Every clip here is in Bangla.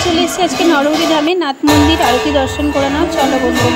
চলে এসেছি আজকে নরহরি ধামে নাথ মন্দির আরতি দর্শন করে নাও। চলো বন্ধু।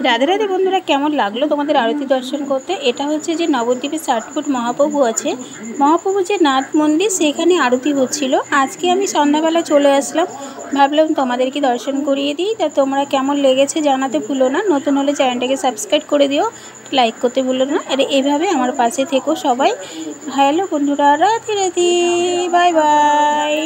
রাধে রাধে বন্ধুরা, কেমন লাগলো তোমাদের আরতি দর্শন করতে? এটা হচ্ছে যে নবদ্বীপে 60 ফুট মহাপ্রভু আছে, মহাপ্রভু যে নাথ মন্দির, সেখানে আরতি হচ্ছিল। আজকে আমি সন্ধ্যাবেলা চলে আসলাম, ভাবলাম তোমাদেরকে দর্শন করিয়ে দিই। তা তোমরা কেমন লেগেছে জানাতে ভুলো না। নতুন হলে চ্যানেলটাকে সাবস্ক্রাইব করে দিও, লাইক করতে ভুলো না। আর এইভাবে আমার পাশে থেকো সবাই। হ্যালো বন্ধুরা, রাধে রাধে, বাই বাই।